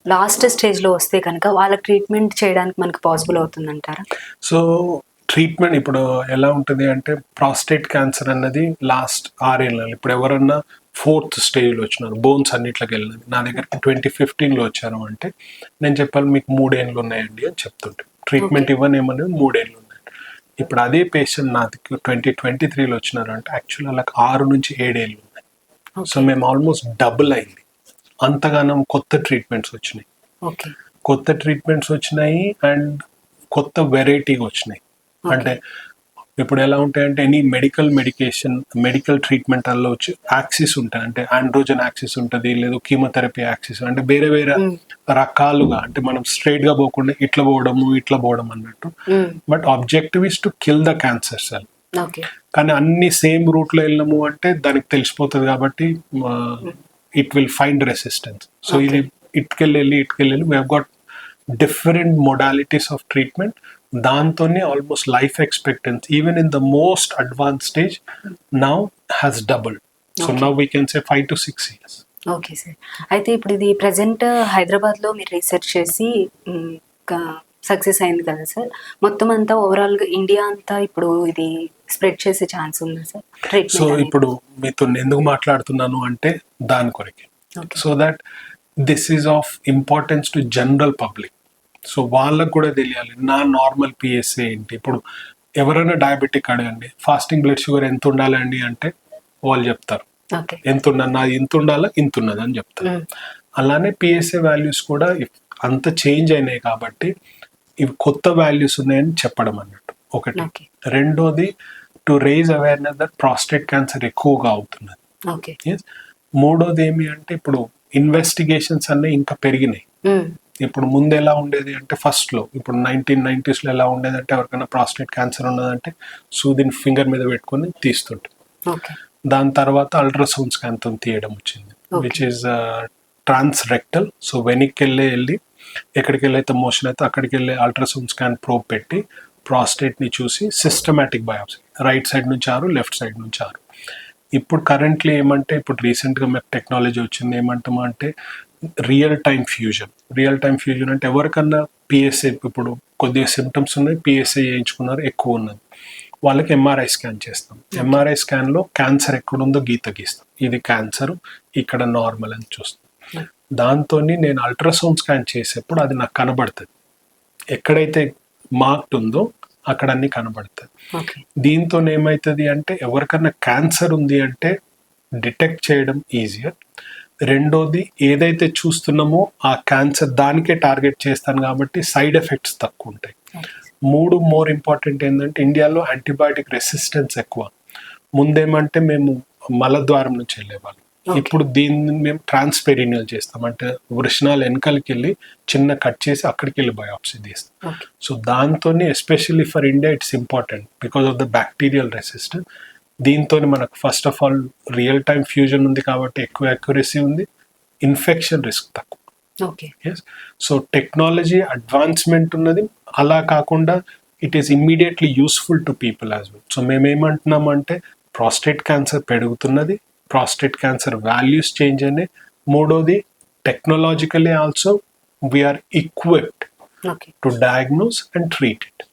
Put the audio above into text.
Last స్టేజ్లో వస్తే కనుక వాళ్ళకి ట్రీట్మెంట్ చేయడానికి మనకు పాసిబుల్ అవుతుందంటారా? సో ట్రీట్మెంట్ ఇప్పుడు ఎలా ఉంటుంది అంటే ప్రాస్టేట్ క్యాన్సర్ అన్నది లాస్ట్ 6 ఏళ్ళు. ఇప్పుడు ఎవరన్నా 4th స్టేజ్లో వచ్చినారు, బోన్స్ అన్నిట్లోకి వెళ్ళినది, నా దగ్గరికి 2015లో వచ్చారు అంటే నేను చెప్పాలి మీకు 3 ఏళ్ళు ఉన్నాయండి అని చెప్తుంటే ట్రీట్మెంట్ ఇవ్వనేమని 3 ఏళ్ళు ఉన్నాయి. ఇప్పుడు అదే పేషెంట్ నా దగ్గర 2023లో వచ్చినారు అంటే యాక్చువల్ వాళ్ళకి 6 నుంచి 7 ఏళ్ళు ఉన్నాయి. సో మేము ఆల్మోస్ట్ డబుల్ అయింది. అంతగానం కొత్త ట్రీట్మెంట్స్ వచ్చినాయి, ఓకే కొత్త ట్రీట్మెంట్స్ వచ్చినాయి అండ్ కొత్త వెరైటీగా వచ్చినాయి. అంటే ఇప్పుడు ఎలా ఉంటాయంటే ఎనీ మెడికల్ ట్రీట్మెంట్ అల్లో వచ్చి యాక్సిస్ ఉంటాయి, అంటే ఆండ్రోజన్ యాక్సిస్ ఉంటుంది, లేదు కీమోథెరపీ యాక్సిస్, అంటే వేరే వేరే రకాలుగా, అంటే మనం స్ట్రైట్ గా పోకుండా ఇట్లా పోవడం అన్నట్టు. But objective is to kill the cancer cell. కానీ అన్ని సేమ్ రూట్ లో వెళ్ళినాము అంటే దానికి తెలిసిపోతుంది కాబట్టి it will find resistance. So ఇది ఇటుకెళ్ళి we have got different modalities of treatment. దాంతోనే almost life expectancy even in the most advance stage now has doubled. So now we can say 5 to 6 years. Okay sir. అయితే ఇప్పుడు ఇది present హైదరాబాద్లో మీరు research చేసి success అయింది కదా sir, మొత్తం అంతా ఓవరాల్గా ఇండియా అంతా ఇప్పుడు ఇది స్ప్రెడ్ చేసే ఛాన్స్ ఉందా సార్? సో ఇప్పుడు మీతో ఎందుకు మాట్లాడుతున్నాను అంటే దాని కొరకే, so that this is of importance to general public. So వాళ్ళకు కూడా తెలియాలి నా నార్మల్ పిఎస్ఏ ఏంటి. ఇప్పుడు ఎవరైనా డయాబెటిక్ అడగండి, ఫాస్టింగ్ బ్లడ్ షుగర్ ఎంత ఉండాలండి అంటే వాళ్ళు చెప్తారు ఎంత ఉండాలి, నాది ఇంత ఉండాలా ఇంత ఉన్నది అని చెప్తారు. అలానే పిఎస్ఏ వాల్యూస్ కూడా అంత చేంజ్ అయినాయి కాబట్టి ఇవి కొత్త వాల్యూస్ ఉన్నాయని చెప్పడం అన్నట్టు ఒకటి. రెండోది to raise awareness that prostate cancer ఎక్కువగా అవుతున్నది. మూడోది ఏమి అంటే ఇప్పుడు ఇన్వెస్టిగేషన్స్ అన్నీ ఇంకా పెరిగినాయి. ఇప్పుడు ముందు ఎలా ఉండేది అంటే ఫస్ట్లో ఇప్పుడు 1990s ఎలా ఉండేది అంటే ఎవరికైనా ప్రాస్టేట్ క్యాన్సర్ ఉన్నదంటే సూదిని ఫింగర్ మీద పెట్టుకొని తీస్తుంటారు. దాని తర్వాత అల్ట్రాసౌండ్ స్కాన్తో తీయడం వచ్చింది, which is trans rectal. So వెనక్కి వెళ్ళి ఎక్కడికి వెళ్ళైతే మోషన్ అయితే అక్కడికి వెళ్ళి అల్ట్రాసౌండ్ స్కాన్ ప్రోబ్ పెట్టి ప్రాస్టేట్ని చూసి సిస్టమాటిక్ బయాప్సీ రైట్ సైడ్ నుంచి 6 లెఫ్ట్ సైడ్ నుంచి 6. ఇప్పుడు కరెంట్లీ ఏమంటే ఇప్పుడు రీసెంట్గా మాకు టెక్నాలజీ వచ్చింది, ఏమంటామా అంటే రియల్ టైమ్ ఫ్యూజన్ అంటే ఎవరికన్నా పిఎస్ఏ ఇప్పుడు కొద్దిగా సిమ్టమ్స్ ఉన్నాయి, పిఎస్ఏ చేయించుకున్నారు, ఎక్కువ ఉన్నది, వాళ్ళకి ఎంఆర్ఐ స్కాన్ చేస్తాం. ఎంఆర్ఐ స్కాన్లో క్యాన్సర్ ఎక్కడుందో గీత గీస్తాం, ఇది క్యాన్సర్ ఇక్కడ నార్మల్ అని చూస్తాం. దాంతో నేను అల్ట్రాసౌండ్ స్కాన్ చేసేప్పుడు అది నాకు కనబడుతుంది, ఎక్కడైతే మార్క్డ్ ఉందో అక్కడ అన్ని కనబడుతుంది. దీంతో ఏమవుతుంది అంటే ఎవరికన్నా క్యాన్సర్ ఉంది అంటే డిటెక్ట్ చేయడం ఈజియర్. రెండోది ఏదైతే చూస్తున్నామో ఆ క్యాన్సర్ దానికే టార్గెట్ చేస్తాను కాబట్టి సైడ్ ఎఫెక్ట్స్ తక్కువ ఉంటాయి. మోర్ ఇంపార్టెంట్ ఏంటంటే ఇండియాలో యాంటీబయాటిక్ రెసిస్టెన్స్ ఎక్కువ. ముందేమంటే మేము మలద్వారం నుంచి వెళ్ళేవాళ్ళం, ఇప్పుడు దీన్ని మేము ట్రాన్స్పెరినియల్ చేస్తాం, అంటే వృషణాలు వెనకాలకి వెళ్ళి చిన్న కట్ చేసి అక్కడికి వెళ్ళి బయాప్సీ తీస్తాం. సో దాంతో especially for India it's important because of the bacterial resistance. దీంతో మనకు first of all real time fusion ఉంది కాబట్టి ఎక్కువ అక్యురసీ ఉంది, ఇన్ఫెక్షన్ రిస్క్ తక్కువ. సో టెక్నాలజీ అడ్వాన్స్మెంట్ ఉన్నది, అలా కాకుండా it is immediately useful to people as well. So మేమేమంటున్నామంటే ప్రాస్టేట్ క్యాన్సర్ పెరుగుతున్నది, ప్రాస్టేట్ క్యాన్సర్ వాల్యూస్ చేంజ్ అయినాయి. మూడోది technologically also we are equipped to diagnose and treat it.